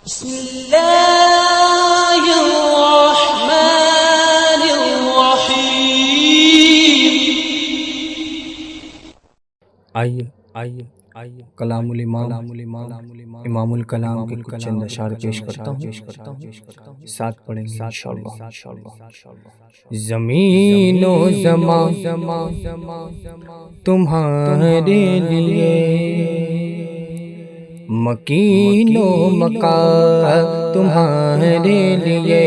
بسم اللہ الرحمن الرحیم۔ آئیے کلام الامام امام الکلام کے کچھ چند اشعار پیش کرتا ہوں، ساتھ پڑھیں گے انشاءاللہ۔ زمین و زمان تمہارے لیے، مکین و مکان تمہارے لیے،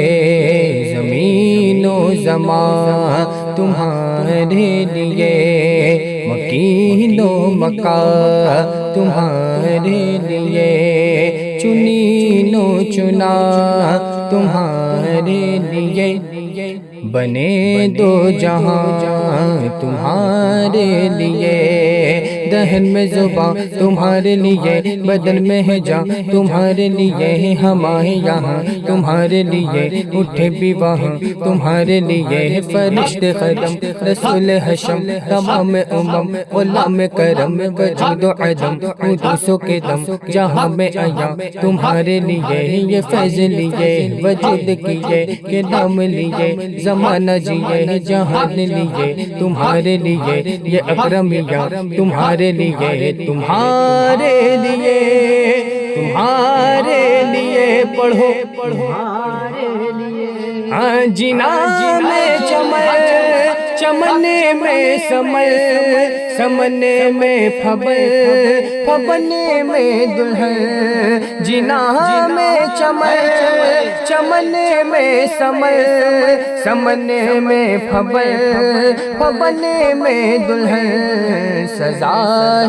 زمین و زمان تمہارے لیے، مکین و مکان تمہارے لیے، چنین و چنا تمہارے لیے، بنے دو جہاں تمہارے لیے، دہن میں زباں تمہارے لیے، بدن میں ہے جاں تمہارے لیے، ہمارے یہاں تمہارے لیے، اٹھے بھی وہاں تمہارے لیے، فرشتے قدم رسول حشم تمام امم غلام کرم وجود و عدم حدوث و قدم جہاں میں آیا تمہارے لیے، یہ فیض لیے وجود کیے کہ نام لیے، زمانہ جیے جہان لیے تمہارے لیے، یہ اکرمیہ تمہارے لیے، تمہارے لیے، تمہارے لیے پڑھو جنا میں چمن، چمنے میں سمن، سمنے میں پھبن، پھبنے میں دلہن، جنا میں چمن، چمنے میں سمن، سمنے میں پھبن، پھبنے میں دلہن، سزا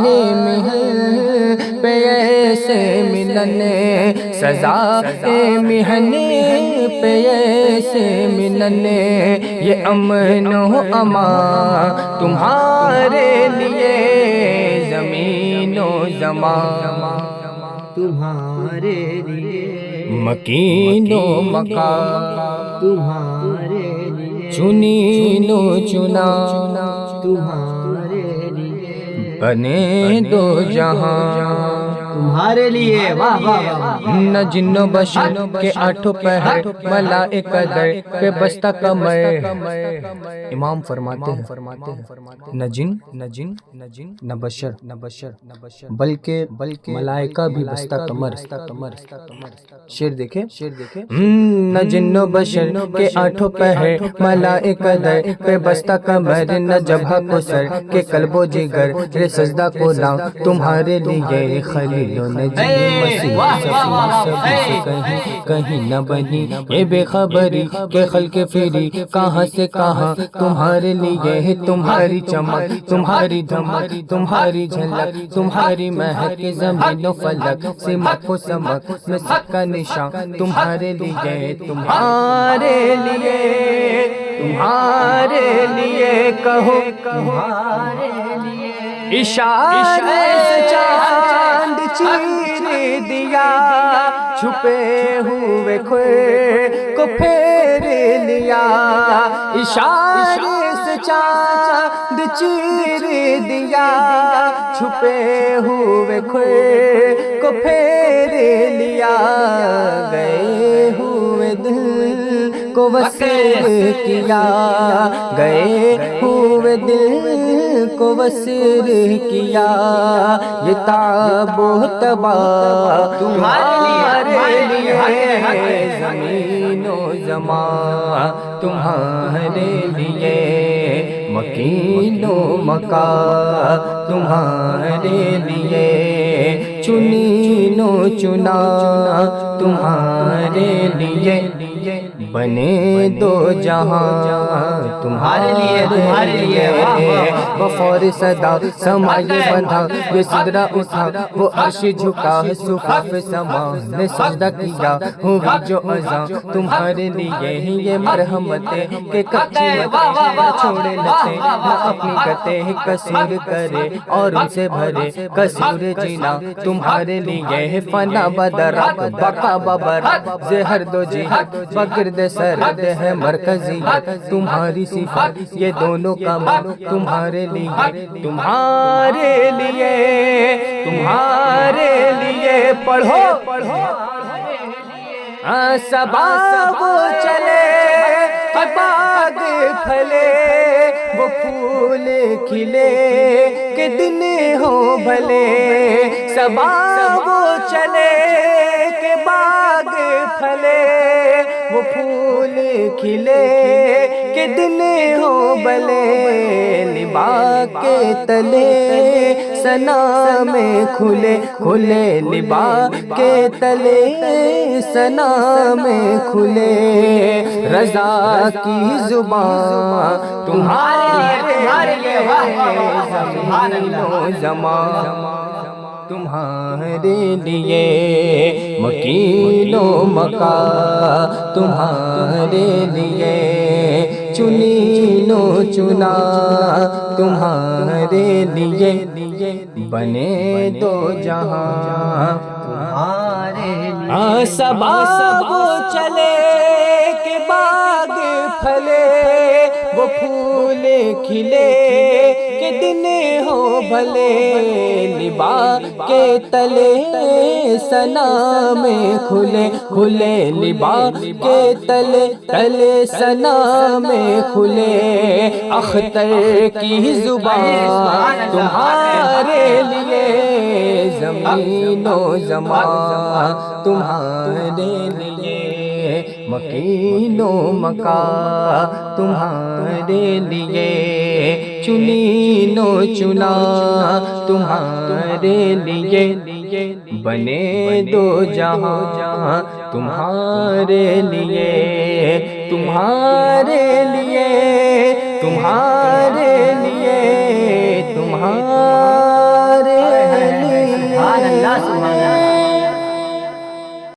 ہے مہن پہ ایسے ملن، سزا ہے مہن پہ ایسے ملن، یہ امن و امان تمہارے لیے، زمین و زمان تمہارے لیے، مکین و مکان تمہارے لیے، چنین و چنا تمہارے لیے، بنے دو جہاں تمہارے لیے، واہ واہ واہ، نہ جن و بشر کے آٹھوں پہر، ملائکہ در پہ بستہ کمر، امام فرماتے ہیں نہ جن نہ بشر بلکہ ملائکہ بھی بستہ کمر، شعر دیکھیں، نہ جن و بشر کے آٹھوں پہر، ملائکہ در پہ بستہ کمر، نہ جبہہ کو سر کے قلب و جگر، رے سجدہ کو لاں تمہارے لیے، خلیل و نجی مسیح سبھی کہیں نہ بنی، یہ بے خبری کہ خلق فری کہاں سے کہاں تمہارے لیے، تمہاری چمک تمہاری دھمک تمہاری جھلک تمہاری مہک، زمین و فلک سمک و سمک میں سب کا نشان تمہارے لیے، تمہارے لیے، تمہارے لیے کہو، تمہارے لیے، اشارے سے چاند چیر دیا، چھپے ہوئے کھوئے کو پھیر لیا، اشارے سے چاند چیر دیا، چھپے ہوئے کھوئے کو پھیر لیا، گئے ہوئے دل کو وصل کیا، گئے ہوئے دل کو وصل کیا، یہ تاب و تبا تمہارے لیے، زمین و زمان تمہارے لیے، مکین و مکان تمہارے لیے، چنین و چنا تمہارے لیے، بنے دو جہاں تمہارے لیے، تمہارے لیے، بفور صدا سمائے بندھا، یہ صدرہ اٹھا وہ عرش جھکا، صفوف سما نے سجدہ کیا، ہوئی جو ازاں تمہارے لیے، یہ مرحمتیں کہ کچی متیں نہ چھوڑے لتے، نہ اپنی قطع کثیر کرے اور ان سے بھرے کثیر جینا تمہارے لیے، فنا بدرات بقا ببرات زہر دو جہت بگرد سرد ہے مرکزیت تمہاری صفات، یہ دونوں کمال تمہارے لیے، تمہارے لیے، تمہارے لیے پڑھو صبا وہ چلے کہ باغ پھلے، وہ پھول کھلے کہ دن ہو بھلے، صبا وہ چلے کہ باغ پھلے، وہ پھول کھلے کہ دن ہو بھلے، لبا کے تلے سنا میں کھلے کھلے، لبا کے تلے سنا میں کھلے، رضا کی زبان تمہارے لیے، زمین و زمان تمہارے لیے، مکین و مکان تمہارے لیے، چنین و چنا تمہارے لیے، بنے دو جہاں تمہارے لیے، صبا وہ چلے کہ باغ پھلے، وہ پھول کھلے کہ دن ہو بھلے، لبا کے تلے سنا میں کھلے کھلے، لبا کے تلے تلے سنا میں کھلے، اختر کی زبان تمہارے لیے، زمین و زمان تمہارے لیے، مکین و مکان تمہارے لیے، چنین و چنا تمہارے لیے، بنے دو جہاں تمہارے لیے، تمہارے لیے، تمہارے لیے، تمہارے لیے،